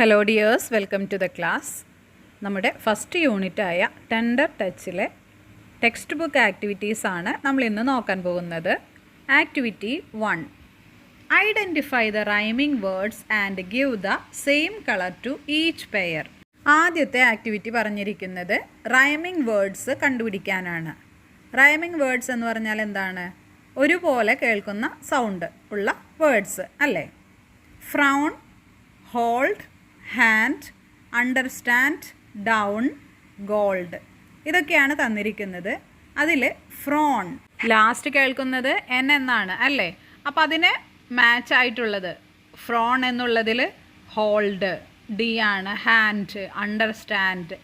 Hello dears, welcome to the class. നമ്മുടെ first യൂണിറ്റായ tender ടച്ചിലെ ടെക്സ്റ്റ് ബുക്ക് ആക്ടിവിറ്റീസാണ് നമ്മൾ ഇന്ന് നോക്കാൻ പോകുന്നത്. Activity 1, identify the rhyming words and give the same colour to each pair. ആദ്യത്തെ ആക്ടിവിറ്റി പറഞ്ഞിരിക്കുന്നത് റൈമിംഗ് വേർഡ്സ് കണ്ടുപിടിക്കാനാണ്. റൈമിംഗ് വേർഡ്സ് എന്ന് പറഞ്ഞാൽ എന്താണ്? ഒരുപോലെ കേൾക്കുന്ന സൗണ്ട് ഉള്ള വേർഡ്സ് അല്ലേ? Frown, hold, hand, understand, down, gold, ഇതൊക്കെയാണ് തന്നിരിക്കുന്നത്. അതിൽ ഫ്രോൺ ലാസ്റ്റ് കേൾക്കുന്നത് എൻ എന്നാണ് അല്ലേ? അപ്പോൾ അതിന് മാച്ച് ആയിട്ടുള്ളത് ഫ്രോൺ എന്നുള്ളതിൽ ഹോൾഡ് ഡി ആണ്, ഹാൻഡ്, അണ്ടർസ്റ്റാൻഡ്,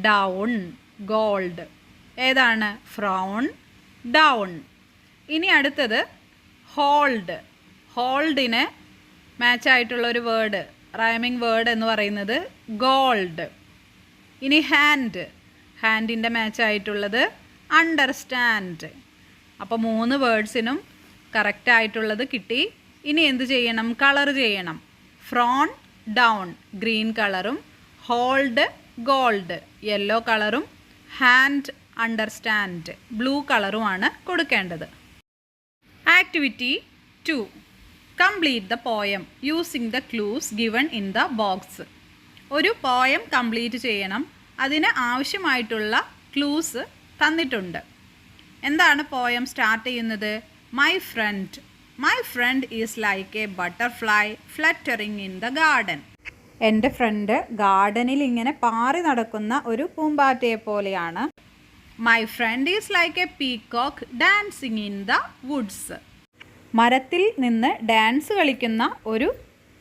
ഡൗൺ, ഗോൾഡ്. ഏതാണ്? ഫ്രോൺ, ഡൗൺ. ഇനി അടുത്തത് ഹോൾഡ്. ഹോൾഡിന് മാച്ചായിട്ടുള്ളൊരു വേർഡ്, റൈമിംഗ് വേർഡ് എന്ന് പറയുന്നത് ഗോൾഡ്. ഇനി ഹാൻഡ്, ഹാൻഡിൻ്റെ മാച്ചായിട്ടുള്ളത് അണ്ടർസ്റ്റാൻഡ്. അപ്പോൾ 3 വേർഡ്സിനും കറക്റ്റായിട്ടുള്ളത് കിട്ടി. ഇനി എന്ത് ചെയ്യണം? കളർ ചെയ്യണം. ഫ്രോൺ, ഡൗൺ ഗ്രീൻ കളറും, ഹോൾഡ് ഗോൾഡ് യെല്ലോ കളറും, ഹാൻഡ് അണ്ടർസ്റ്റാൻഡ് ബ്ലൂ കളറുമാണ് കൊടുക്കേണ്ടത്. Activity 2, complete the poem using the clues given in the box. ഒരു പോയം കംപ്ലീറ്റ് ചെയ്യണം. അതിന് ആവശ്യമായിട്ടുള്ള ക്ലൂസ് തന്നിട്ടുണ്ട്. എന്താണ് പോയം സ്റ്റാർട്ട് ചെയ്യുന്നത്? My friend is like A butterfly ഫ്ലറ്ററിങ് in the garden. എൻ്റെ ഫ്രണ്ട് ഗാർഡനിൽ ഇങ്ങനെ പാറി നടക്കുന്ന ഒരു പൂമ്പാറ്റയെ പോലെയാണ്. My friend is like A peacock dancing in the Woods. മരത്തിൽ നിന്ന് ഡാൻസ് കളിക്കുന്ന ഒരു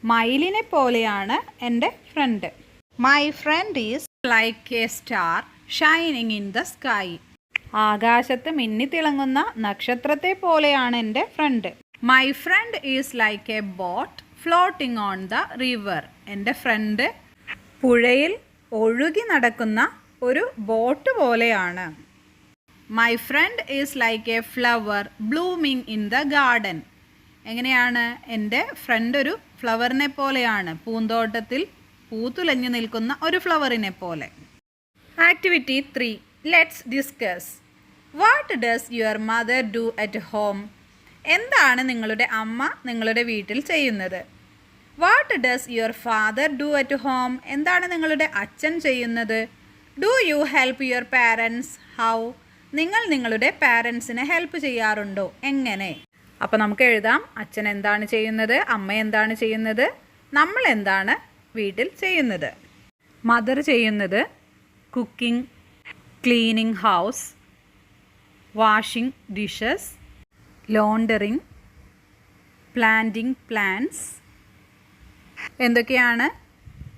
മയിലിനെ പോലെയാണ് എൻ്റെ friend. My friend is like a star shining in the sky. ആകാശത്ത് മിന്നിത്തിളങ്ങുന്ന നക്ഷത്രത്തെ പോലെയാണ് എൻ്റെ friend. My friend is like a boat floating on the river. എൻ്റെ ഫ്രണ്ട് പുഴയിൽ ഒഴുകി നടക്കുന്ന ഒരു ബോട്ട് പോലെയാണ്. My friend is like a flower blooming in the garden. എങ്ങനെയാണ്? എൻ്റെ ഫ്രണ്ട് ഒരു ഫ്ലവറിനെ പോലെയാണ്, പൂന്തോട്ടത്തിൽ പൂത്തുലഞ്ഞു നിൽക്കുന്ന ഒരു ഫ്ലവറിനെ പോലെ. Activity 3, let's discuss. What does your mother do at home? എന്താണ് നിങ്ങളുടെ അമ്മ നിങ്ങളുടെ വീട്ടിൽ ചെയ്യുന്നത്? What does your father do at home? എന്താണ് നിങ്ങളുടെ അച്ഛൻ ചെയ്യുന്നത്? Do you help your parents? How? നിങ്ങൾ നിങ്ങളുടെ പാരൻസിനെ ഹെൽപ്പ് ചെയ്യാറുണ്ടോ? എങ്ങനെ? അപ്പോൾ നമുക്ക് എഴുതാം. അച്ഛൻ എന്താണ് ചെയ്യുന്നത്, അമ്മ എന്താണ് ചെയ്യുന്നത്, നമ്മൾ എന്താണ് വീട്ടിൽ ചെയ്യുന്നത്. മദർ ചെയ്യുന്നത് cooking, cleaning house, washing dishes, laundering, planting plants. എന്തൊക്കെയാണ്?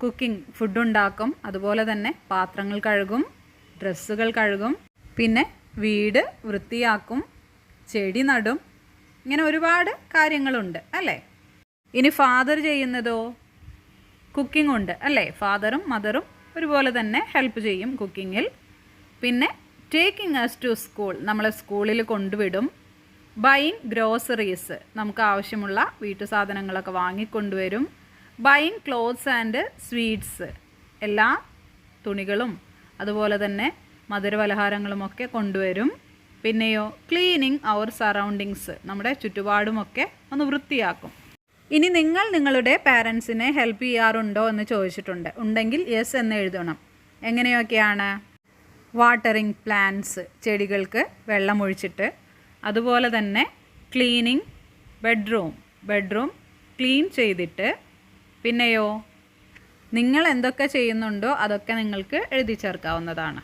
കുക്കിംഗ് ഫുഡ് ഉണ്ടാക്കും, അതുപോലെ തന്നെ പാത്രങ്ങൾ കഴുകും, ഡ്രസ്സുകൾ കഴുകും, പിന്നെ വീട് വൃത്തിയാക്കും, ചെടി നടും. ഇങ്ങനെ ഒരുപാട് കാര്യങ്ങളുണ്ട് അല്ലേ? ഇനി ഫാദർ ചെയ്യുന്നതോ? കുക്കിംഗ് ഉണ്ട് അല്ലേ? ഫാദറും മദറും ഒരുപോലെ തന്നെ ഹെൽപ്പ് ചെയ്യും കുക്കിങ്ങിൽ. പിന്നെ ടേക്കിംഗ് അസ് ടു സ്കൂൾ, നമ്മളെ സ്കൂളിൽ കൊണ്ടുവിടും. ബൈയിങ് ഗ്രോസറീസ്, നമുക്ക് ആവശ്യമുള്ള വീട്ടു സാധനങ്ങളൊക്കെ വാങ്ങിക്കൊണ്ടുവരും. ബൈയിങ് ക്ലോത്ത്സ് ആൻഡ് സ്വീറ്റ്സ്, എല്ലാ തുണികളും അതുപോലെ തന്നെ മധുരപലഹാരങ്ങളുമൊക്കെ കൊണ്ടുവരും. പിന്നെയോ ക്ലീനിങ് അവർ സറൗണ്ടിങ്സ്, നമ്മുടെ ചുറ്റുപാടുമൊക്കെ ഒന്ന് വൃത്തിയാക്കും. ഇനി നിങ്ങൾ നിങ്ങളുടെ പാരൻസിനെ ഹെൽപ്പ് ചെയ്യാറുണ്ടോ എന്ന് ചോദിച്ചിട്ടുണ്ട്. ഉണ്ടെങ്കിൽ യെസ് എന്ന് എഴുതണം. എങ്ങനെയൊക്കെയാണ്? വാട്ടറിങ് പ്ലാന്റ്സ്, ചെടികൾക്ക് വെള്ളമൊഴിച്ചിട്ട്. അതുപോലെ തന്നെ ക്ലീനിങ് ബെഡ്റൂം ക്ലീൻ ചെയ്തിട്ട്. പിന്നെയോ നിങ്ങൾ എന്തൊക്കെ ചെയ്യുന്നുണ്ടോ അതൊക്കെ നിങ്ങൾക്ക് എഴുതി ചേർക്കാവുന്നതാണ്.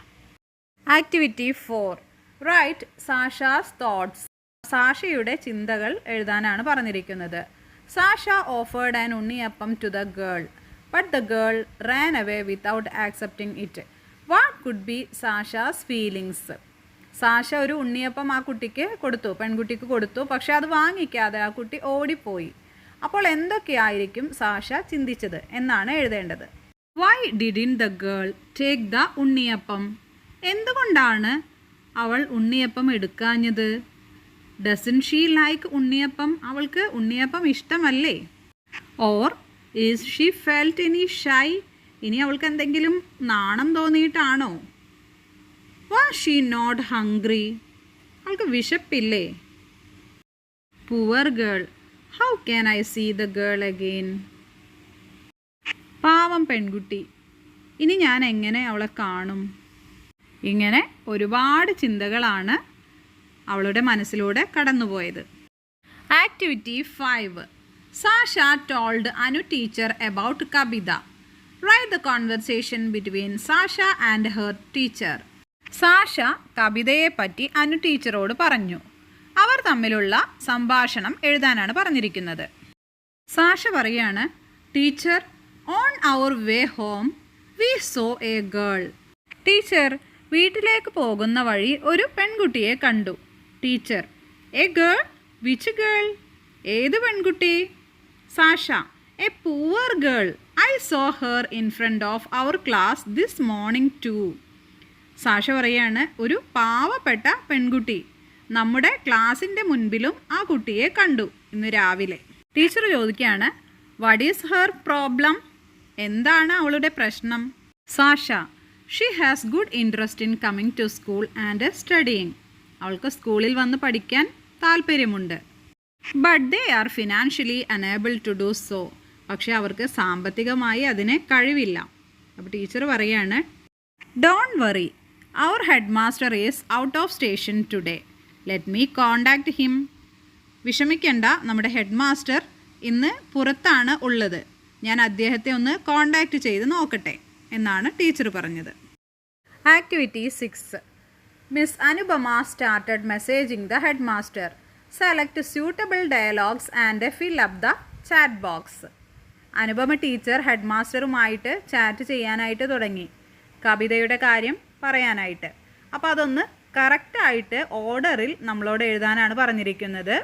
Activity 4, write Sasha's thoughts. സാഷയുടെ ചിന്തകൾ എഴുതാനാണ് പറഞ്ഞിരിക്കുന്നത്. Sasha offered an unniyappam to the girl, but the girl ran away without accepting it. What could be Sasha's feelings? Sasha ഒരു ഉണ്ണിയപ്പം ആ കുട്ടിക്ക് കൊടുത്തു, പെൺകുട്ടിക്ക് കൊടുത്തു. പക്ഷെ അത് വാങ്ങിക്കാതെ ആ കുട്ടി ഓടിപ്പോയി. അപ്പോൾ എന്തൊക്കെയായിരിക്കും സാഷ ചിന്തിച്ചത് എന്നാണ് എഴുതേണ്ടത്. Why didn't the girl take the unniyappam? എന്തുകൊണ്ടാണ് അവൾ ഉണ്ണിയപ്പം എടുക്കാഞ്ഞത്? Doesn't she like unniyappam? അവൾക്ക് ഉണ്ണിയപ്പം ഇഷ്ടമല്ലേ? Or is she felt any shy? ഇനി അവൾക്ക് എന്തെങ്കിലും നാണം തോന്നിയിട്ടാണോ? Was she not hungry? അവൾക്ക് വിശപ്പില്ലേ? Poor girl, how can I see the girl again? പാവം പെൺകുട്ടി, ഇനി ഞാൻ എങ്ങനെ അവളെ കാണും? ഇങ്ങനെ ഒരുപാട് ചിന്തകളാണ് അവളുടെ മനസ്സിലൂടെ കടന്നുപോയത്. Activity 5. Sasha told Anu teacher about Kavitha. Write the conversation between Sasha and her teacher. Sasha കവിതയെ പറ്റി അനു ടീച്ചറോട് പറഞ്ഞു. അവർ തമ്മിലുള്ള സംഭാഷണം എഴുതാനാണ് പറഞ്ഞിരിക്കുന്നത്. സാഷ പറയാണ്, teacher, on our way home we saw a girl. Teacher, വീട്ടിലേക്ക് പോകുന്ന വഴി ഒരു പെൺകുട്ടിയെ കണ്ടു. Teacher, a girl? Which girl? ഏത് പെൺകുട്ടി? Sasha, a poor girl. I saw her in front of our class this morning too. Sasha പറയാണ്, ഒരു പാവപ്പെട്ട പെൺകുട്ടി. നമ്മുടെ ക്ലാസ്സിൻ്റെ മുൻപിലും ആ കുട്ടിയെ കണ്ടു ഇന്ന് രാവിലെ. ടീച്ചർ ചോദിക്കുകയാണ്, വാട്ട് ഈസ് ഹെർ പ്രോബ്ലം? എന്താണ് അവളുടെ പ്രശ്നം? Sasha, she has good interest in coming to school and studying. അവൾക്ക് സ്കൂളിൽ വന്ന് പഠിക്കാൻ താല്പര്യമുണ്ട്. But they are financially unable to do so. പക്ഷേ അവർക്ക് സാമ്പത്തികമായി അതിന് കഴിവില്ല. അപ്പോൾ ടീച്ചർ പറയാണ്, don't worry, our head master is out of station today. Let me contact him. വിഷമിക്കേണ്ട, നമ്മുടെ ഹെഡ് മാസ്റ്റർ ഇന്ന് പുറത്താണ് ഉള്ളത്. ഞാൻ അദ്ദേഹത്തെ ഒന്ന് കോണ്ടാക്ട് ചെയ്ത് നോക്കട്ടെ എന്നാണ് ടീച്ചർ പറഞ്ഞത്. Activity 6. Miss Anubama started messaging the headmaster. Select suitable dialogues and fill up the chat box. Anupama teacher head മാസ്റ്ററുമായിട്ട് ചാറ്റ് ചെയ്യാനായിട്ട് തുടങ്ങി, കവിതയുടെ കാര്യം പറയാനായിട്ട്. അപ്പോൾ അതൊന്ന് കറക്റ്റായിട്ട് ഓർഡറിൽ നമ്മളോട് എഴുതാനാണ് പറഞ്ഞിരിക്കുന്നത്.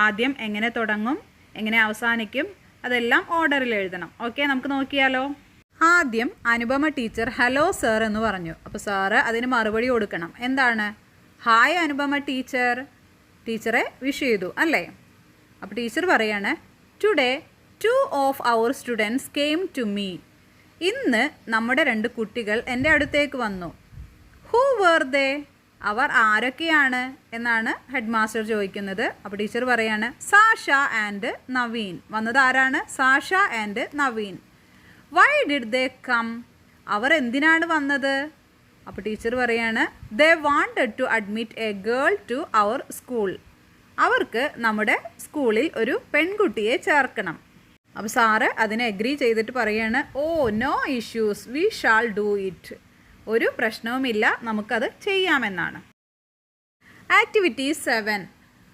ആദ്യം എങ്ങനെ തുടങ്ങും, എങ്ങനെ അവസാനിക്കും, അതെല്ലാം ഓർഡറിൽ എഴുതണം. ഓക്കെ, നമുക്ക് നോക്കിയാലോ. ആദ്യം അനുപമ ടീച്ചർ ഹലോ സർ എന്ന് പറഞ്ഞു. അപ്പോൾ സാറ് അതിന് മറുപടി കൊടുക്കണം. എന്താണ്? Hi Anupama teacher. ടീച്ചറെ വിഷ് ചെയ്തു അല്ലേ? അപ്പോൾ ടീച്ചർ പറയാണ്, today 2 of our students came to me. ഇന്ന് നമ്മുടെ 2 കുട്ടികൾ എൻ്റെ അടുത്തേക്ക് വന്നു. ഹൂ വേർ ദേ? അവർ ആരൊക്കെയാണ് എന്നാണ് ഹെഡ് മാസ്റ്റർ ചോദിക്കുന്നത്. അപ്പോൾ ടീച്ചർ പറയാണ്, സാഷ ആൻഡ് നവീൻ. വന്നത് ആരാണ്? Sasha and Naveen. Why did they come? അവർ എന്തിനാണ് വന്നത്? അപ്പോൾ ടീച്ചർ പറയാണ്, they wanted to admit a girl to our school. അവർക്ക് നമ്മുടെ സ്കൂളിൽ ഒരു പെൺകുട്ടിയെ ചേർക്കണം. അപ്പോൾ സാറ് അതിനെ അഗ്രി ചെയ്തിട്ട് പറയാണ്, oh no issues, we shall do it. ഒരു പ്രശ്നവുമില്ല, നമുക്കത് ചെയ്യാമെന്നാണ്. Activity 7.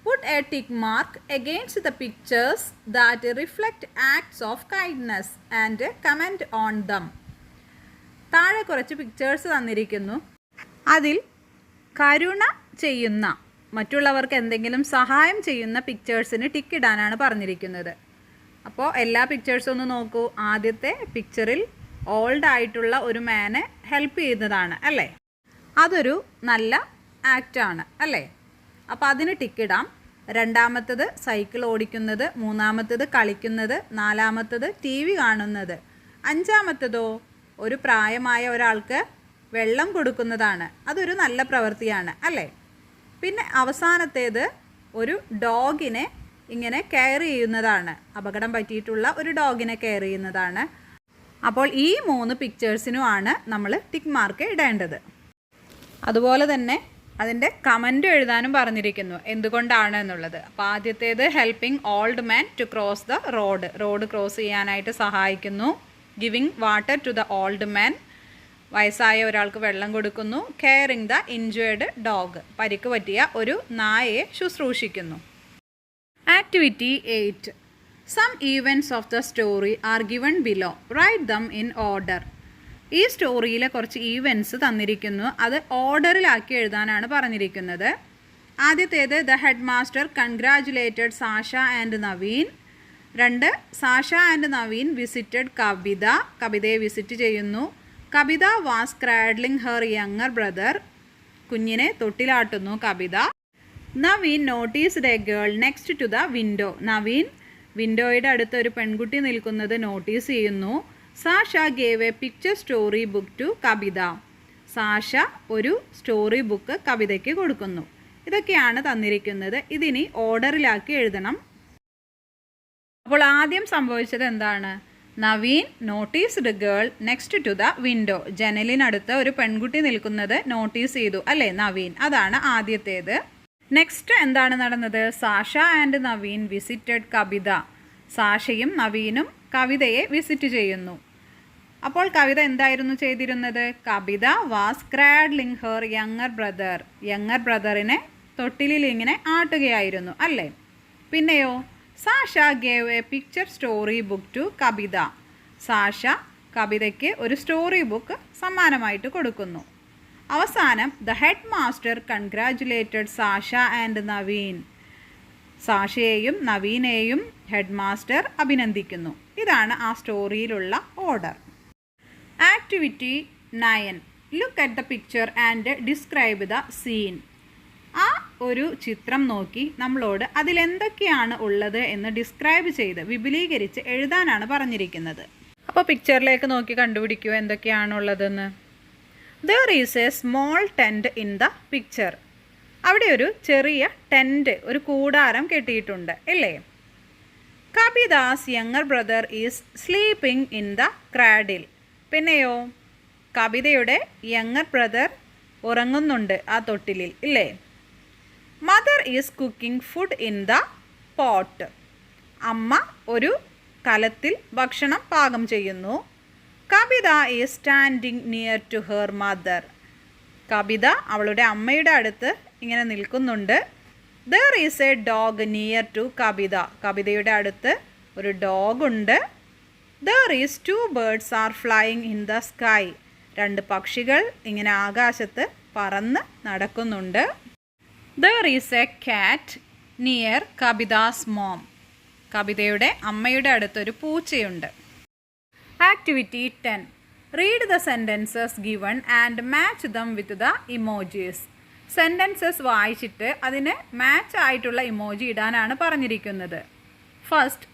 Put a tick mark against the pictures that reflect acts of kindness and comment on them. താഴെ കുറച്ച് പിക്ചേഴ്സ് തന്നിരിക്കുന്നു. അതിൽ കരുണ ചെയ്യുന്ന, മറ്റുള്ളവർക്ക് എന്തെങ്കിലും സഹായം ചെയ്യുന്ന പിക്ചേഴ്സിന് ടിക്ക് ഇടാനാണ് പറഞ്ഞിരിക്കുന്നത്. അപ്പോൾ എല്ലാ പിക്ചേഴ്സും ഒന്ന് നോക്കൂ. ആദ്യത്തെ പിക്ചറിൽ ഓൾഡ് ആയിട്ടുള്ള ഒരു മാനെ ഹെൽപ്പ് ചെയ്യുന്നതാണ് അല്ലേ? അതൊരു നല്ല ആക്റ്റാണ് അല്ലേ? അപ്പോൾ അതിന് ടിക്കിടാം. രണ്ടാമത്തത് സൈക്കിൾ ഓടിക്കുന്നത്, മൂന്നാമത്തത് കളിക്കുന്നത്, നാലാമത്തത് TV കാണുന്നത്, അഞ്ചാമത്തതോ ഒരു പ്രായമായ ഒരാൾക്ക് വെള്ളം കൊടുക്കുന്നതാണ്. അതൊരു നല്ല പ്രവൃത്തിയാണ് അല്ലേ? പിന്നെ അവസാനത്തേത് ഒരു ഡോഗിനെ ഇങ്ങനെ കെയർ ചെയ്യുന്നതാണ്. അപകടം പറ്റിയിട്ടുള്ള ഒരു ഡോഗിനെ കെയർ ചെയ്യുന്നതാണ്. അപ്പോൾ ഈ 3 പിക്ചേഴ്സിനുമാണ് നമ്മൾ ടിക്ക് മാർക്ക് ഇടേണ്ടത്. അതുപോലെ തന്നെ അതിൻ്റെ കമൻറ്റ് എഴുതാനും പറഞ്ഞിരിക്കുന്നു, എന്തുകൊണ്ടാണ് എന്നുള്ളത്. അപ്പോൾ ആദ്യത്തേത് helping old man to cross the road cross ചെയ്യാനായിട്ട് സഹായിക്കുന്നു. Giving water to the old man, വയസ്സായ ഒരാൾക്ക് വെള്ളം കൊടുക്കുന്നു. കെയറിങ് ദ ഇൻജേർഡ് ഡോഗ്, പരിക്ക് പറ്റിയ ഒരു നായയെ ശുശ്രൂഷിക്കുന്നു. Activity 8. Some events of the story are given below. Write them in order. ഈ സ്റ്റോറിയിലെ കുറച്ച് ഈവൻറ്റ്സ് തന്നിരിക്കുന്നു, അത് ഓർഡറിലാക്കി എഴുതാനാണ് പറഞ്ഞിരിക്കുന്നത്. ആദ്യത്തേത്, the head master congratulated Sasha and Naveen. 2, Sasha and Naveen visited Kavitha. കവിതയെ വിസിറ്റ് ചെയ്യുന്നു. Kavitha was cradling her younger brother. കുഞ്ഞിനെ തൊട്ടിലാട്ടുന്നു കവിത. Naveen noticed a girl next to the window. Naveen വിൻഡോയുടെ അടുത്ത് ഒരു പെൺകുട്ടി നിൽക്കുന്നത് നോട്ടീസ് ചെയ്യുന്നു. Sasha gave a picture story book to Kavitha. Sasha ഒരു സ്റ്റോറി ബുക്ക് കവിതയ്ക്ക് കൊടുക്കുന്നു. ഇതൊക്കെയാണ് തന്നിരിക്കുന്നത്. ഇതിനി ഓർഡറിലാക്കി എഴുതണം. അപ്പോൾ ആദ്യം സംഭവിച്ചത് എന്താണ്? Naveen noticed girl next to the window. ജനലിനടുത്ത് ഒരു പെൺകുട്ടി നിൽക്കുന്നത് നോട്ടീസ് ചെയ്തു അല്ലേ നവീൻ. അതാണ് ആദ്യത്തേത്. നെക്സ്റ്റ് എന്താണ് നടന്നത്? Sasha and Naveen visited Kavitha. സാഷയും നവീനും കവിതയെ വിസിറ്റ് ചെയ്യുന്നു. അപ്പോൾ കവിത എന്തായിരുന്നു ചെയ്തിരുന്നത്? Kavitha was cradling her younger brother. Younger ബ്രദറിനെ തൊട്ടിലിൽ ഇങ്ങനെ ആട്ടുകയായിരുന്നു അല്ലേ. പിന്നെയോ Sasha gave a picture story book to Kavitha. Sasha കവിതയ്ക്ക് ഒരു സ്റ്റോറി ബുക്ക് സമ്മാനമായിട്ട് കൊടുക്കുന്നു. അവസാനം the head master congratulated Sasha and Naveen. സാഷയെയും നവീനെയും ഹെഡ് മാസ്റ്റർ അഭിനന്ദിക്കുന്നു. ഇതാണ് ആ സ്റ്റോറിയിലുള്ള order. Activity 9. Look at the picture and describe the scene. ആ ഒരു ചിത്രം നോക്കി നമ്മളോട് അതിലെന്തൊക്കെയാണ് ഉള്ളത് എന്ന് ഡിസ്ക്രൈബ് ചെയ്ത് വിപുലീകരിച്ച് എഴുതാനാണ് പറഞ്ഞിരിക്കുന്നത്. അപ്പോൾ പിക്ചറിലേക്ക് നോക്കി കണ്ടുപിടിക്കൂ എന്തൊക്കെയാണുള്ളതെന്ന്. There is a small tent in the picture. അവിടെ ഒരു ചെറിയ ടെൻറ്റ്, ഒരു കൂടാരം കെട്ടിയിട്ടുണ്ട് അല്ലേ. Kavitha's younger brother is sleeping in the cradle. പിന്നെയോ കവിതയുടെ യങ്ങർ ബ്രദർ ഉറങ്ങുന്നുണ്ട് ആ തൊട്ടിലിൽ ഇല്ലേ. Mother is cooking food in the pot. അമ്മ ഒരു കലത്തിൽ ഭക്ഷണം പാകം ചെയ്യുന്നു. Kavitha is standing near to her mother. Kavitha അവളുടെ അമ്മയുടെ അടുത്ത് ഇങ്ങനെ നിൽക്കുന്നുണ്ട്. There is a dog near to കവിത. കവിതയുടെ അടുത്ത് ഒരു ഡോഗുണ്ട്. There is 2 birds are flying in the sky. 2 പക്ഷികൾ ഇങ്ങനെ ആകാശത്ത് പറന്ന് നടക്കുന്നുണ്ട്. There is a cat near Kavitha's mom. കവിതയുടെ അമ്മയുടെ അടുത്തൊരു പൂച്ചയുണ്ട്. Activity 10. Read the sentences given and match them with the emojis. Sentences വായിച്ചിട്ട് അതിന് മാച്ച് ആയിട്ടുള്ള ഇമോജി ഇടാനാണ് പറഞ്ഞിരിക്കുന്നത്. First,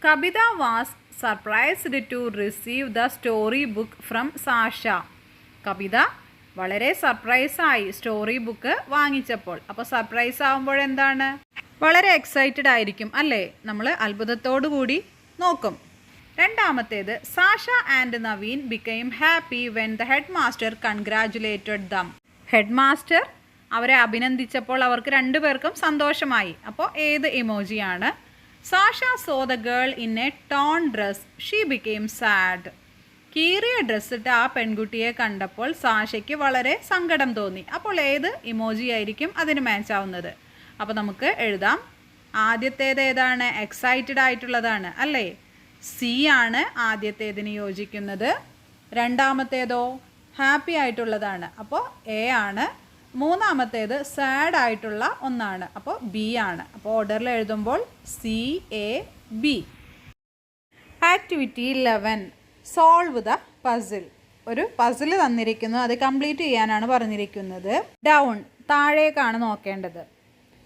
Kavitha was surprised to receive the story book from Sasha. Kavitha വളരെ സർപ്രൈസായി സ്റ്റോറി ബുക്ക് വാങ്ങിച്ചപ്പോൾ. അപ്പോൾ സർപ്രൈസ് ആകുമ്പോഴെന്താണ്? വളരെ എക്സൈറ്റഡ് ആയിരിക്കും അല്ലേ. നമ്മൾ അത്ഭുതത്തോടു കൂടി നോക്കും. രണ്ടാമത്തേത്, Sasha and Naveen became happy when the head master congratulated them. Head master അവരെ അഭിനന്ദിച്ചപ്പോൾ അവർക്ക് രണ്ടുപേർക്കും സന്തോഷമായി. അപ്പോൾ ഏത് ഇമോജിയാണ്? Sasha saw the girl in a torn dress she became sad. കീറിയ ഡ്രസ്സിട്ട് ആ പെൺകുട്ടിയെ കണ്ടപ്പോൾ സാഷയ്ക്ക് വളരെ സങ്കടം തോന്നി. അപ്പോൾ ഏത് ഇമോജി ആയിരിക്കും അതിന് മാച്ച് ആവുന്നത്? അപ്പോൾ നമുക്ക് എഴുതാം. ആദ്യത്തേത് ഏതാണ്? എക്സൈറ്റഡ് ആയിട്ടുള്ളതാണ് അല്ലേ. സി ആണ് ആദ്യത്തേതിന് യോജിക്കുന്നത്. രണ്ടാമത്തേതോ ഹാപ്പി ആയിട്ടുള്ളതാണ്. അപ്പോൾ എ ആണ്. മൂന്നാമത്തേത് സാഡ് ആയിട്ടുള്ള ഒന്നാണ്. അപ്പോൾ ബി ആണ്. അപ്പോൾ ഓർഡറിൽ എഴുതുമ്പോൾ CAB. Activity 11. Solve the puzzle. ഒരു പസിൽ തന്നിരിക്കുന്നു, അത് കംപ്ലീറ്റ് ചെയ്യാനാണ് പറഞ്ഞിരിക്കുന്നത്. ഡൗൺ, താഴേക്കാണ് നോക്കേണ്ടത്.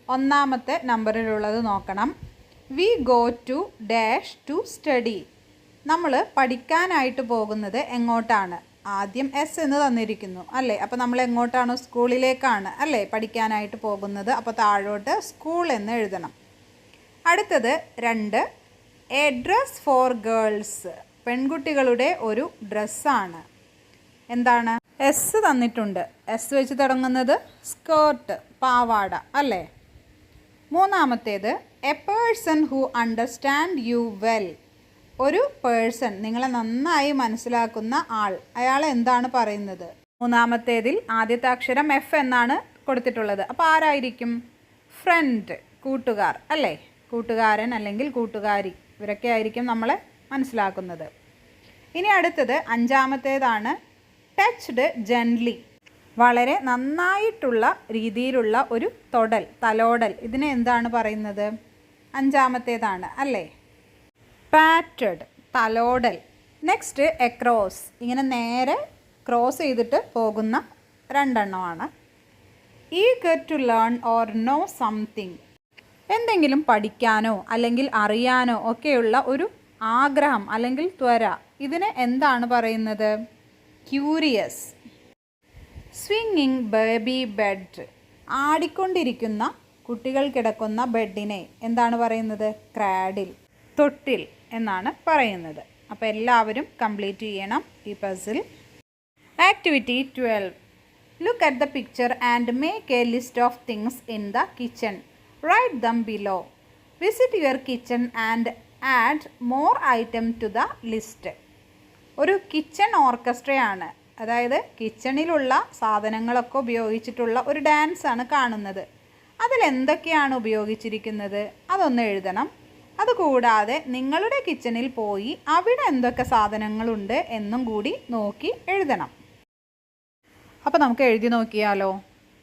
ഒന്നാമത്തെ നമ്പറിലുള്ളത് നോക്കണം. We go to dash to study. നമ്മൾ പഠിക്കാനായിട്ട് പോകുന്നത് എങ്ങോട്ടാണ്? ആദ്യം എസ് എന്ന് തന്നിരിക്കുന്നു അല്ലേ. അപ്പോൾ നമ്മൾ എങ്ങോട്ടാണോ? സ്കൂളിലേക്കാണ് അല്ലേ പഠിക്കാനായിട്ട് പോകുന്നത്. അപ്പോൾ താഴോട്ട് സ്കൂൾ എന്ന് എഴുതണം. അടുത്തത് 2, എ ഡ്രസ് ഫോർ ഗേൾസ്. പെൺകുട്ടികളുടെ ഒരു ഡ്രസ്സാണ്. എന്താണ്? എസ് തന്നിട്ടുണ്ട്. എസ് വെച്ച് തുടങ്ങുന്നത് സ്കേർട്ട്, പാവാട അല്ലേ. മൂന്നാമത്തേത്, A person who understand you well. ഒരു പേഴ്സൺ, നിങ്ങളെ നന്നായി മനസ്സിലാക്കുന്ന ആൾ, അയാൾ എന്താണ് പറയുന്നത്? മൂന്നാമത്തേതിൽ ആദ്യത്തെ അക്ഷരം എഫ് എന്നാണ് കൊടുത്തിട്ടുള്ളത്. അപ്പോൾ ആരായിരിക്കും? ഫ്രണ്ട്, കൂട്ടുകാർ അല്ലേ. കൂട്ടുകാരൻ അല്ലെങ്കിൽ കൂട്ടുകാരി, ഇവരൊക്കെ ആയിരിക്കും നമ്മളെ മനസ്സിലാക്കുന്നത്. ഇനി അടുത്തത് 5ാമത്തേതാണ്. Touched gently. വളരെ നന്നായിട്ടുള്ള രീതിയിലുള്ള ഒരു തൊടൽ, തലോടൽ. ഇതിനെ എന്താണ് പറയുന്നത്? 5ാമത്തേതാണ് അല്ലേ. പാറ്റഡ്, തലോടൽ. നെക്സ്റ്റ് എക്രോസ്, ഇങ്ങനെ നേരെ ക്രോസ് ചെയ്തിട്ട് പോകുന്ന 2 എണ്ണമാണ്. Eager to learn or know something. എന്തെങ്കിലും പഠിക്കാനോ അല്ലെങ്കിൽ അറിയാനോ ഒക്കെയുള്ള ഒരു ആഗ്രഹം അല്ലെങ്കിൽ ത്വര, ഇതിനെ എന്താണ് പറയുന്നത്? ക്യൂരിയസ്. സ്വിങ്ങിങ് ബേബി ബെഡ്, ആടിക്കൊണ്ടിരിക്കുന്ന കുട്ടികൾ കിടക്കുന്ന ബെഡിനെ എന്താണ് പറയുന്നത്? ക്രാഡിൽ, തൊട്ടിൽ എന്നാണ് പറയുന്നത്. അപ്പോൾ എല്ലാവരും കംപ്ലീറ്റ് ചെയ്യണം ഈ puzzle. Activity 12. Look at the picture and make a list of things in the kitchen. Write them below. Visit your kitchen and add more item to the list. ഒരു കിച്ചൺ ഓർക്കസ്ട്രയാണ്, അതായത് കിച്ചണിലുള്ള സാധനങ്ങളൊക്കെ ഉപയോഗിച്ചിട്ടുള്ള ഒരു ഡാൻസ് ആണ് കാണുന്നത്. അതിലെന്തൊക്കെയാണ് ഉപയോഗിച്ചിരിക്കുന്നത് അതൊന്ന് എഴുതണം. അതുകൂടാതെ നിങ്ങളുടെ കിച്ചണിൽ പോയി അവിടെ എന്തൊക്കെ സാധനങ്ങളുണ്ട് എന്നും കൂടി നോക്കി എഴുതണം. അപ്പോൾ നമുക്ക് എഴുതി നോക്കിയാലോ?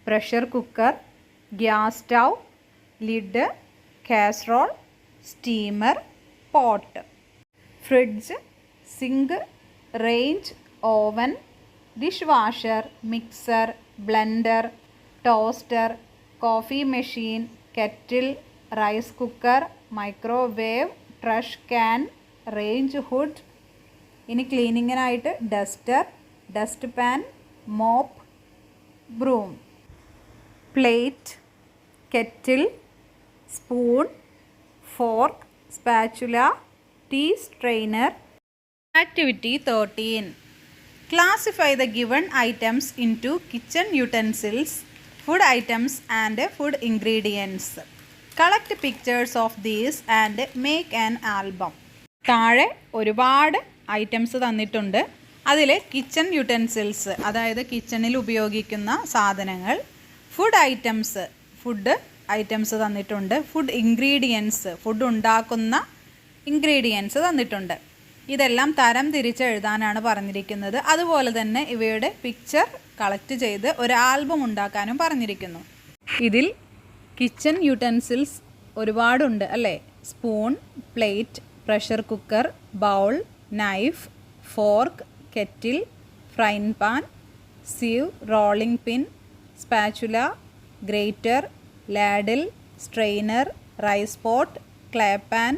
Pressure cooker, gas stove, lid, casserole, steamer, pot, fridge, sink, range, oven, dish washer, mixer, blender, toaster, coffee machine, kettle, rice cooker, microwave, trash can, range hood. ഇനി ക്ലീനിങ്ങിനായിട്ട് duster, dust pan, mop, broom, plate, kettle, spoon, fork, spatula, tea strainer. Activity 13. Classify the given items into kitchen utensils, food items and food ingredients. Collect pictures of these and make an album. താഴെ ഒരുപാട് items തന്നിട്ടുണ്ട്. അതിൽ kitchen utensils, അതായത് കിച്ചണിൽ ഉപയോഗിക്കുന്ന സാധനങ്ങൾ, food items തന്നിട്ടുണ്ട്, food ingredients, food ഉണ്ടാക്കുന്ന ഇൻഗ്രീഡിയൻസ് തന്നിട്ടുണ്ട്. ഇതെല്ലാം തരം തിരിച്ച് എഴുതാനാണ് പറഞ്ഞിരിക്കുന്നത്. അതുപോലെ തന്നെ ഇവയുടെ പിക്ചർ കളക്ട് ചെയ്ത് ഒരു ആൽബം ഉണ്ടാക്കാനും പറഞ്ഞിരിക്കുന്നു. ഇതിൽ കിച്ചൺ യുട്ടൻസിൽസ് ഒരുപാടുണ്ട് അല്ലേ? Spoon, plate, pressure cooker, bowl, knife, fork, kettle, frying pan, sieve, rolling pin, spatula, grater, ladle, strainer, rice pot, clay pan,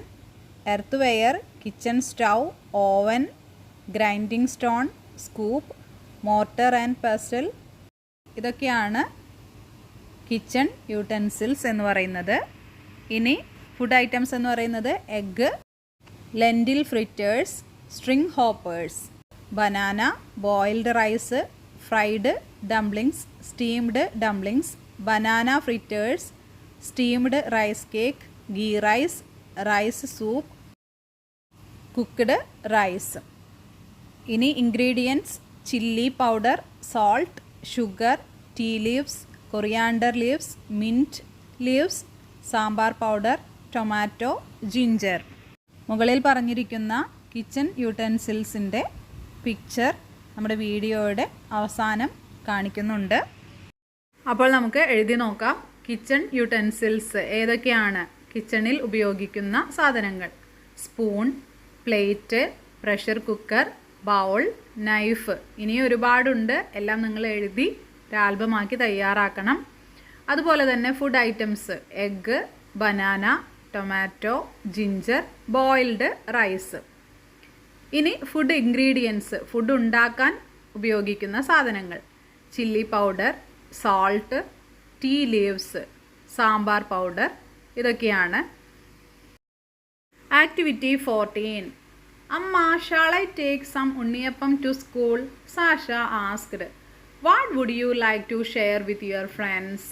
earth ware, kitchen stove, oven, grinding stone, scoop, mortar and pestle. ഇതൊക്കെയാണ് kitchen utensils എന്ന് പറയുന്നത്. ഇനി food items എന്ന് പറയുന്നത് egg, lentil fritters, string hoppers, banana, boiled rice, fried dumplings, steamed dumplings, banana fritters, steamed rice cake, ghee rice, rice soup, cooked rice. ഇനി ingredients: chilli powder, salt, sugar, tea leaves, coriander leaves, mint leaves, sambar powder, tomato, ginger. മുകളിൽ പറഞ്ഞിരിക്കുന്ന kitchen യൂട്ടൻസിൽസിൻ്റെ picture നമ്മുടെ വീഡിയോയുടെ അവസാനം കാണിക്കുന്നുണ്ട്. അപ്പോൾ നമുക്ക് എഴുതി നോക്കാം. കിച്ചൺ യൂട്ടൻസിൽസ് ഏതൊക്കെയാണ്? കിച്ചണിൽ ഉപയോഗിക്കുന്ന സാധനങ്ങൾ: spoon, plate, pressure cooker, bowl, knife. ഇനി ഒരുപാടുണ്ട്. എല്ലാം നിങ്ങൾ എഴുതി ഒരു ആൽബമാക്കി തയ്യാറാക്കണം. അതുപോലെ തന്നെ food items: egg, banana, tomato, ginger, boiled rice. ഇനി ഫുഡ് ഇൻഗ്രീഡിയൻസ്, ഫുഡ് ഉണ്ടാക്കാൻ ഉപയോഗിക്കുന്ന സാധനങ്ങൾ: chilli powder, salt, tea leaves, sambar powder. ഇതൊക്കെയാണ്. ആക്ടിവിറ്റി 14. അമ്മ, shall I take some unniyappam to school? Sasha asked. What would you like to share with your friends?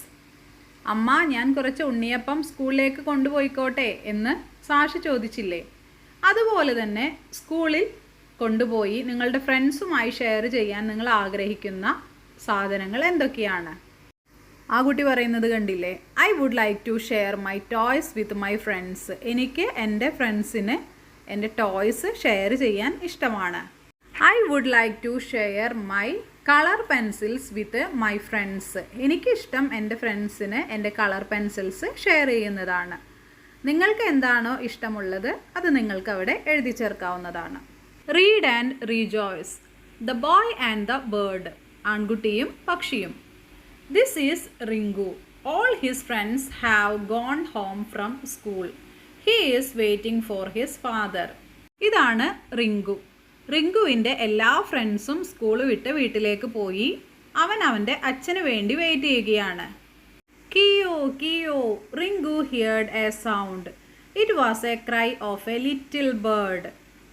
അമ്മ, ഞാൻ കുറച്ച് ഉണ്ണിയപ്പം സ്കൂളിലേക്ക് കൊണ്ടുപോയിക്കോട്ടെ എന്ന് സാഷ ചോദിച്ചില്ലേ? അതുപോലെ തന്നെ സ്കൂളിൽ കൊണ്ടുപോയി നിങ്ങളുടെ ഫ്രണ്ട്സുമായി ഷെയർ ചെയ്യാൻ നിങ്ങൾ ആഗ്രഹിക്കുന്ന സാധനങ്ങൾ എന്തൊക്കെയാണ്? ആ കുട്ടി പറയുന്നത് കണ്ടില്ലേ? I would like to share my toys with my friends. എനിക്ക് എൻ്റെ ഫ്രണ്ട്സിന് എൻ്റെ ടോയ്സ് ഷെയർ ചെയ്യാൻ ഇഷ്ടമാണ്. I would like to share my colour pencils with my friends. എനിക്കിഷ്ടം എൻ്റെ ഫ്രണ്ട്സിന് എൻ്റെ കളർ പെൻസിൽസ് ഷെയർ ചെയ്യുന്നതാണ്. നിങ്ങൾക്ക് എന്താണോ ഇഷ്ടമുള്ളത് അത് നിങ്ങൾക്ക് അവിടെ എഴുതി ചേർക്കാവുന്നതാണ്. Read and rejoice. The boy and the bird. ആൺകുട്ടിയും പക്ഷിയും. This is Rinku. All his friends have gone home from school. He is waiting for his father. ഇതാണ് റിങ്കു. റിങ്കുവിൻ്റെ എല്ലാ ഫ്രണ്ട്സും സ്കൂൾ വിട്ട് വീട്ടിലേക്ക് പോയി. അവൻ അവൻ്റെ അച്ഛന് വേണ്ടി വെയിറ്റ് ചെയ്യുകയാണ്. കിയോ കിയോ, Rinku heard a sound. It was a cry of a little bird.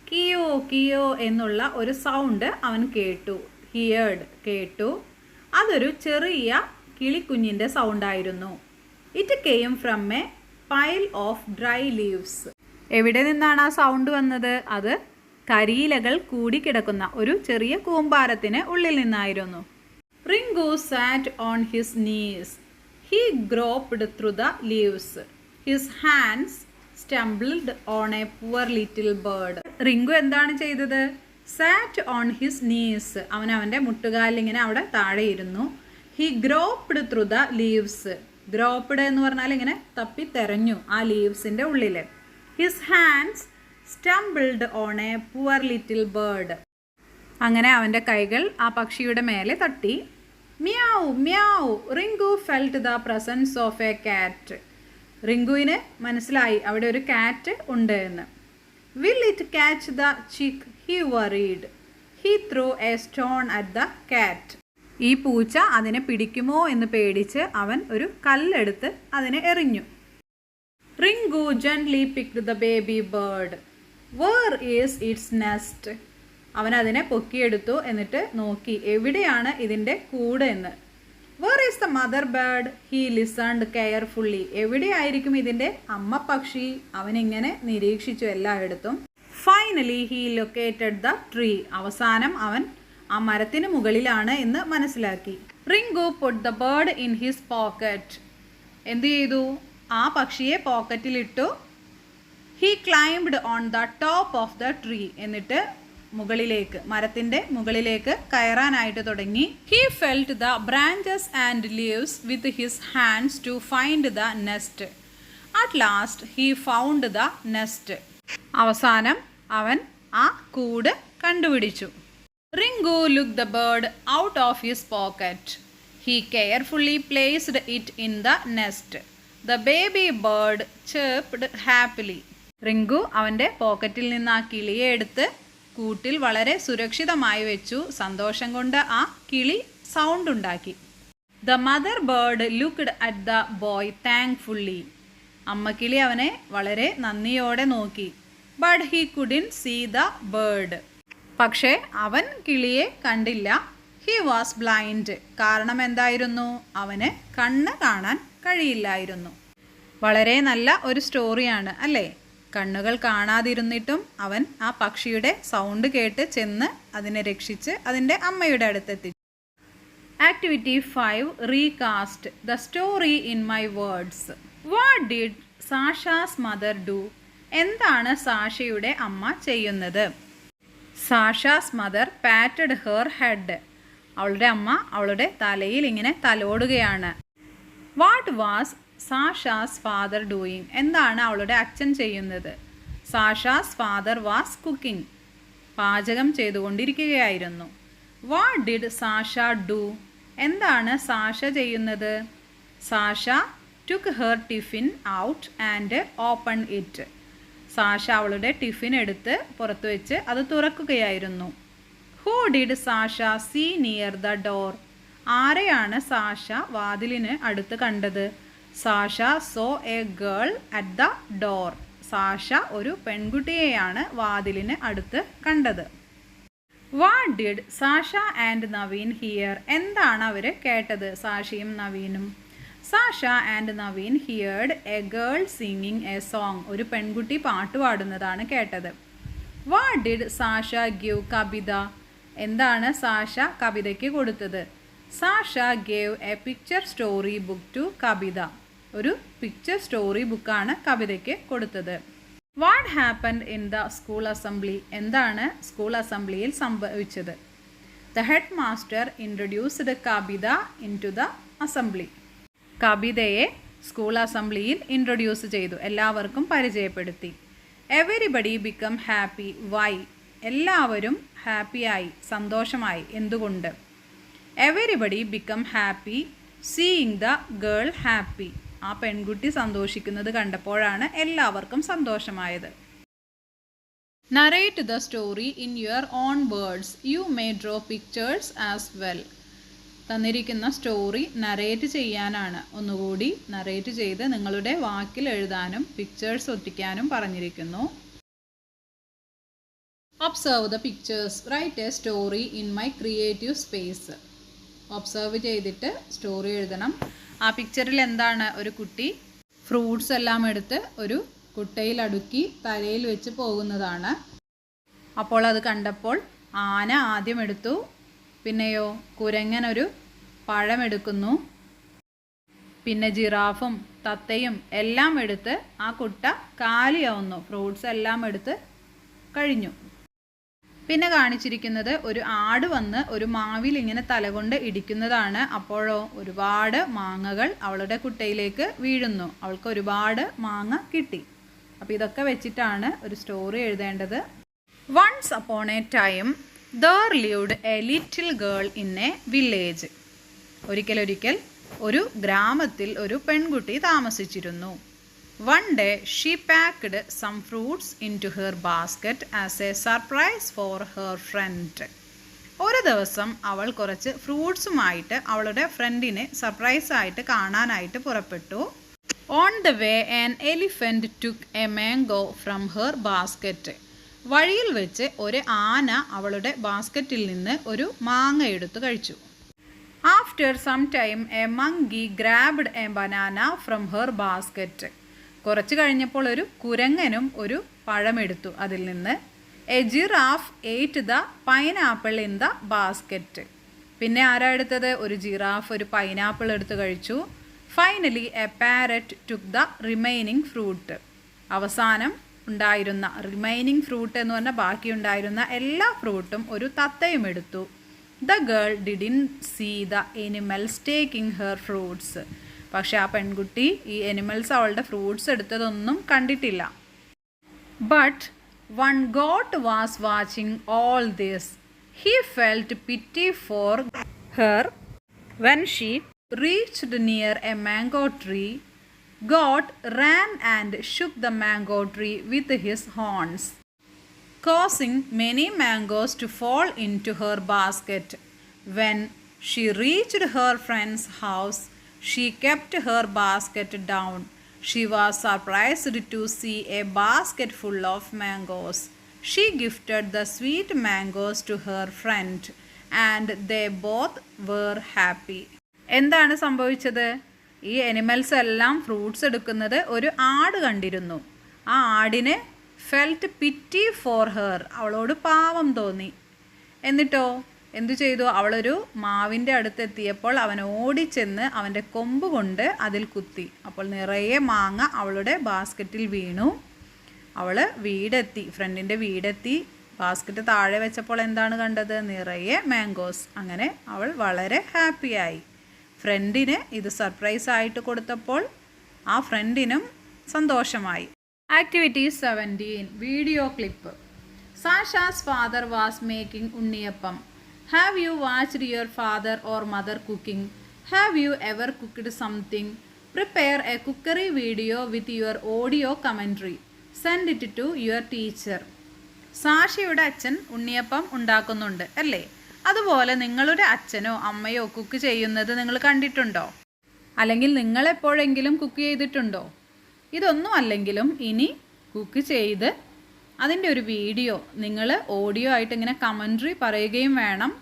കിയോ കിയോ എന്നുള്ള ഒരു സൗണ്ട് അവൻ കേട്ടു. ഹിയർഡ് കേട്ടു. അതൊരു ചെറിയ കിളിക്കുഞ്ഞിൻ്റെ സൗണ്ടായിരുന്നു. It came from a pile of dry leaves. എവിടെ നിന്നാണ് ആ സൗണ്ട് വന്നത്? അത് കരിയിലകൾ കൂടിക്കിടക്കുന്ന ഒരു ചെറിയ കൂമ്പാരത്തിന് ഉള്ളിൽ നിന്നായിരുന്നു. Rinku sat on his knees. He groped through the leaves. His hands stumbled on a poor little bird. Rinku എന്താണ് ചെയ്തത്? Sat on his knees. അവൻ്റെ മുട്ടുകാലിലിങ്ങനെ അവിടെ താഴെ ഇരുന്നു. He groped through the leaves. Groped എന്ന് പറഞ്ഞാൽ ഇങ്ങനെ തപ്പി തെരഞ്ഞു ആ ലീവ്സിൻ്റെ ഉള്ളിൽ. His hands stumbled on a poor little bird. അങ്ങനെ അവൻ്റെ കൈകൾ ആ പക്ഷിയുടെ മേലെ തട്ടി. Meow meow, Rinku felt the presence of A cat. റിങ്കുവിന് മനസ്സിലായി അവിടെ ഒരു കാറ്റ് ഉണ്ട് എന്ന്. Will it catch the chick, he worried. He threw a stone at the cat. ഈ പൂച്ച അതിനെ പിടിക്കുമോ എന്ന് പേടിച്ച് അവൻ ഒരു കല്ലെടുത്ത് അതിനെ എറിഞ്ഞു. Rinku gently picked the baby bird. Where is its nest. അവൻ അതിനെ പൊക്കിയെടുത്തു. എന്നിട്ട് നോക്കി എവിടെയാണ് ഇതിൻ്റെ കൂട് എന്ന്. Where is the mother bird. He listened carefully. എവിടെയായിരിക്കും ഇതിൻ്റെ അമ്മ പക്ഷി? അവനിങ്ങനെ നിരീക്ഷിച്ചു എല്ലായിടത്തും. Finally he located the tree. അവസാനം അവൻ ആ മരത്തിന് മുകളിലാണ് എന്ന് മനസ്സിലാക്കി. Rinku put the bird in his pocket. എന്തു ചെയ്തു? ആ പക്ഷിയെ പോക്കറ്റിലിട്ടു. He climbed on the top of the tree. എന്നിട്ട് മുകളിലേക്ക്, മരത്തിൻ്റെ മുകളിലേക്ക് കയറാനായിട്ട് തുടങ്ങി. He felt the branches and leaves with his hands to find the nest. At last he found the nest. അവസാനം അവൻ ആ കൂട് കണ്ടുപിടിച്ചു. Ringu looked the bird out of his pocket. He carefully placed it in the nest. The baby bird chirped happily. Rinku അവൻ്റെ പോക്കറ്റിൽ നിന്ന് ആ കിളിയെ എടുത്ത് കൂട്ടിൽ വളരെ സുരക്ഷിതമായി വെച്ചു. സന്തോഷം കൊണ്ട് ആ കിളി സൗണ്ട് ഉണ്ടാക്കി. The mother bird looked at the boy thankfully. അമ്മക്കിളി അവനെ വളരെ നന്ദിയോടെ നോക്കി. But he couldn't see the bird. പക്ഷേ അവൻ കിളിയെ കണ്ടില്ല. He was blind. കാരണം എന്തായിരുന്നു? അവന് കണ്ണ് കാണാൻ കഴിയില്ലായിരുന്നു. വളരെ നല്ല ഒരു സ്റ്റോറിയാണ് അല്ലേ? കണ്ണുകൾ കാണാതിരുന്നിട്ടും അവൻ ആ പക്ഷിയുടെ സൗണ്ട് കേട്ട് ചെന്ന് അതിനെ രക്ഷിച്ച് അതിൻ്റെ അമ്മയുടെ അടുത്തെത്തി. Activity 5, recast the story in my words. What did Sasha's mother do. എന്താണ് സാഷയുടെ അമ്മ ചെയ്യുന്നത്? Sasha's mother patted her head. അവളുടെ അമ്മ അവളുടെ തലയിൽ ഇങ്ങനെ തലോടുകയാണ്. What was Sasha's father doing. എന്താണ് അവളുടെ അച്ഛൻ ചെയ്യുന്നത്? Sasha's father was cooking. പാചകം ചെയ്തുകൊണ്ടിരിക്കുകയായിരുന്നു. What did Sasha do. എന്താണ് സാഷ ചെയ്യുന്നത്? Sasha took her tiffin out and open it. Sasha അവളുടെ ടിഫിൻ എടുത്ത് പുറത്തു വെച്ച് അത് തുറക്കുകയായിരുന്നു. Who did Sasha see near the door. ആരെയാണ് സാഷ വാതിലിന് അടുത്ത് കണ്ടത്? Sasha saw a girl at the door. Sasha ഒരു പെൺകുട്ടിയെയാണ് വാതിലിന് അടുത്ത് കണ്ടത്. What did Sasha and Naveen hear. എന്താണ് അവർ കേട്ടത്? സാഷയും നവീനും. Sasha and Naveen heard a girl singing a song. ഒരു പെൺകുട്ടി പാട്ട് പാടുന്നതാണ് കേട്ടത്. What did Sasha give Kavita. എന്താണ് സാഷ കവിതയ്ക്ക് കൊടുത്തത്? Sasha gave a picture story book to Kavita. ഒരു പിക്ചർ സ്റ്റോറി ബുക്കാണ് കവിതയ്ക്ക് കൊടുത്തത്. What happened in the school assembly. എന്താണ് സ്കൂൾ അസംബ്ലിയിൽ സംഭവിച്ചത്? The head master introduced Kavita into the assembly. കവിതയെ സ്കൂൾ അസംബ്ലിയിൽ ഇൻട്രൊഡ്യൂസ് ചെയ്തു, എല്ലാവർക്കും പരിചയപ്പെടുത്തി. Everybody become happy. വൈ. എല്ലാവരും ഹാപ്പിയായി, സന്തോഷമായി. എന്തുകൊണ്ട്? Everybody become happy seeing the girl happy. ആ പെൺകുട്ടി സന്തോഷിക്കുന്നത് കണ്ടപ്പോഴാണ് എല്ലാവർക്കും സന്തോഷമായത്. Narrate the story in your own words. You may draw pictures as well. തന്നിരിക്കുന്ന സ്റ്റോറി നറേറ്റ് ചെയ്യാനാണ്. ഒന്നുകൂടി നറേറ്റ് ചെയ്ത് നിങ്ങളുടെ വാക്കിൽ എഴുതാനും പിക്ചേഴ്സ് ഒട്ടിക്കാനും പറഞ്ഞിരിക്കുന്നു. Observe the pictures. Write a story in my creative space. Observe ചെയ്തിട്ട് സ്റ്റോറി എഴുതണം. ആ പിക്ചറിൽ എന്താണ്? ഒരു കുട്ടി ഫ്രൂട്ട്സ് എല്ലാം എടുത്ത് ഒരു കുട്ടയിൽ അടുക്കി തലയിൽ വെച്ച് പോകുന്നതാണ്. അപ്പോൾ അത് കണ്ടപ്പോൾ ആന ആദ്യം എടുത്തു. പിന്നെയോ കുരങ്ങൻ ഒരു പഴമെടുക്കുന്നു. പിന്നെ ജിറാഫും തത്തയും എല്ലാം എടുത്ത് ആ കുട്ട കാലിയാവുന്നു. ഫ്രൂട്ട്സ് എല്ലാം എടുത്ത് കഴിഞ്ഞു. പിന്നെ കാണിച്ചിരിക്കുന്നത് ഒരു ആട് വന്ന് ഒരു മാവിൽ ഇങ്ങനെ തലകൊണ്ട് ഇടിക്കുന്നതാണ്. അപ്പോഴോ ഒരുപാട് മാങ്ങകൾ അവളുടെ കുട്ടയിലേക്ക് വീഴുന്നു. അവൾക്ക് ഒരുപാട് മാങ്ങ കിട്ടി. അപ്പോൾ ഇതൊക്കെ വെച്ചിട്ടാണ് ഒരു സ്റ്റോറി എഴുതേണ്ടത്. Once upon a time there lived a little girl in a village. ഒരിക്കൽ ഒരു ഗ്രാമത്തിൽ ഒരു പെൺകുട്ടി താമസിച്ചിരുന്നു. One day she packed some fruits into her basket as a surprise for her friend. ഒരു ദിവസം അവൾ കുറച്ച് ഫ്രൂട്ട്സുമായിട്ട് അവളുടെ ഫ്രണ്ടിനെ സർപ്രൈസ് ആയിട്ട് കാണാനായിട്ട് പുറപ്പെട്ടു. On the way an elephant took a mango from her basket. വഴിയിൽ വെച്ച് ഒരു ആന അവളുടെ ബാസ്ക്കറ്റിൽ നിന്ന് ഒരു മാങ്ങ എടുത്തു കഴിച്ചു. After some time a monkey grabbed a banana from her basket. കുറച്ച് കഴിഞ്ഞപ്പോൾ ഒരു കുരങ്ങനും ഒരു പഴമെടുത്തു അതിൽ നിന്ന്. A giraffe ate the pineapple in the basket. പിന്നെ ആരാ എടുത്തത്? ഒരു ജിറാഫ് ഒരു പൈനാപ്പിൾ എടുത്ത് കഴിച്ചു. Finally a parrot took the remaining fruit. അവസാനം ഉണ്ടായിരുന്ന റിമൈനിങ് ഫ്രൂട്ട് എന്ന് പറഞ്ഞാൽ ബാക്കിയുണ്ടായിരുന്ന എല്ലാ ഫ്രൂട്ടും ഒരു തത്തയും എടുത്തു. The girl didn't see the animals taking her fruits. പക്ഷെ ആ പെൺകുട്ടി ഈ എനിമൽസ് അവളുടെ ഫ്രൂട്ട്സ് എടുത്തതൊന്നും കണ്ടിട്ടില്ല. But one goat was watching all this. He felt pity for her. When she reached near a mango tree, God ran and shook the mango tree with his horns, causing many mangoes to fall into her basket. When she reached her friend's house, she kept her basket down. She was surprised to see a basket full of mangoes. She gifted the sweet mangoes to her friend, and they both were happy. എന്താണ് സംഭവിച്ചത്? ഈ animals എല്ലാം fruits എടുക്കുന്നത് ഒരു ആട് കണ്ടിരുന്നു. ആ ആടിന് ഫെൽറ്റ് പിറ്റി ഫോർ ഹെർ. അവളോട് പാവം തോന്നി. എന്നിട്ടോ എന്തു ചെയ്തു? അവളൊരു മാവിൻ്റെ അടുത്തെത്തിയപ്പോൾ അവൻ ഓടിച്ചെന്ന് അവൻ്റെ കൊമ്പ് കൊണ്ട് അതിൽ കുത്തി. അപ്പോൾ നിറയെ മാങ്ങ അവളുടെ ബാസ്ക്കറ്റിൽ വീണു. അവൾ വീടെത്തി, ഫ്രണ്ടിൻ്റെ വീടെത്തി. ബാസ്ക്കറ്റ് താഴെ വെച്ചപ്പോൾ എന്താണ് കണ്ടത്? നിറയെ മാംഗോസ്. അങ്ങനെ അവൾ വളരെ ഹാപ്പിയായി. ഫ്രണ്ടിന് ഇത് സർപ്രൈസ് ആയിട്ട് കൊടുത്തപ്പോൾ ആ ഫ്രണ്ടിനും സന്തോഷമായി. Activity 17 video clip. Sasha's father was making unniyappam. Have you watched your father or mother cooking? Have you ever cooked something? Prepare a cookery video with your audio commentary. Send it to your teacher. സാഷയുടെ അച്ഛൻ ഉണ്ണിയപ്പം ഉണ്ടാക്കുന്നുണ്ട് അല്ലേ? അതുപോലെ നിങ്ങളുടെ അച്ഛനോ അമ്മയോ cook ചെയ്യുന്നത് നിങ്ങൾ കണ്ടിട്ടുണ്ടോ? അല്ലെങ്കിൽ നിങ്ങളെപ്പോഴെങ്കിലും കുക്ക് ചെയ്തിട്ടുണ്ടോ? ഇതൊന്നും അല്ലെങ്കിലും ഇനി കുക്ക് ചെയ്ത് അതിൻ്റെ ഒരു വീഡിയോ നിങ്ങൾ ഓഡിയോ ആയിട്ട് ഇങ്ങനെ കമൻട്രി പറയുകയും വേണം.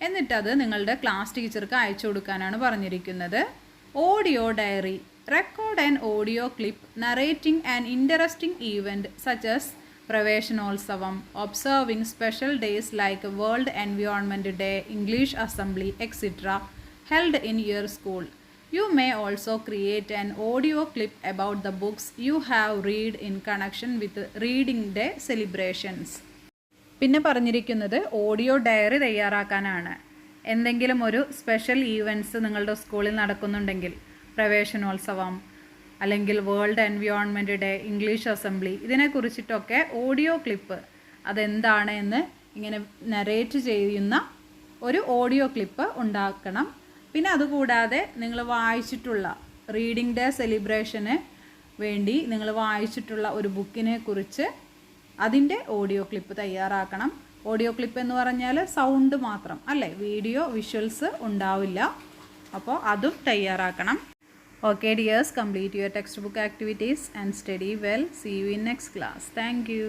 എന്നിട്ടത് നിങ്ങളുടെ ക്ലാസ് ടീച്ചർക്ക് അയച്ചു കൊടുക്കാനാണ് പറഞ്ഞിരിക്കുന്നത്. Audio diary. Record an audio clip narrating an interesting event such as Praveshanolsavam, observing special days like world environment day, English assembly, etcetera held in your school. You may also create an audio clip about the books you have read in connection with reading day celebrations. പിന്നെ പറഞ്ഞിരിക്കുന്നത് audio diary തയ്യാറാക്കാനാണ്. എന്തെങ്കിലും ഒരു special events നിങ്ങളുടെ സ്കൂളിൽ നടക്കുന്നുണ്ടെങ്കിൽ, പ്രവേശനോത്സവം അല്ലെങ്കിൽ world environment day, English assembly, ഇതിനെക്കുറിച്ചിട്ടൊക്കെ audio clip അതെന്താണ് എന്ന് ഇങ്ങനെ നറേറ്റ് ചെയ്യുന്ന ഒരു ഓഡിയോ ക്ലിപ്പ് ഉണ്ടാക്കണം. പിന്നെ അതുകൂടാതെ നിങ്ങൾ വായിച്ചിട്ടുള്ള റീഡിംഗ് ഡേ സെലിബ്രേഷന് വേണ്ടി നിങ്ങൾ വായിച്ചിട്ടുള്ള ഒരു ബുക്കിനെ കുറിച്ച് അതിൻ്റെ ഓഡിയോ ക്ലിപ്പ് തയ്യാറാക്കണം. ഓഡിയോ ക്ലിപ്പ് എന്ന് പറഞ്ഞാൽ സൗണ്ട് മാത്രം അല്ലേ, വീഡിയോ വിഷ്വൽസ് ഉണ്ടാവില്ല. അപ്പോൾ അതും തയ്യാറാക്കണം. Okay dears, complete your textbook activities and study well. See you in next class. Thank you.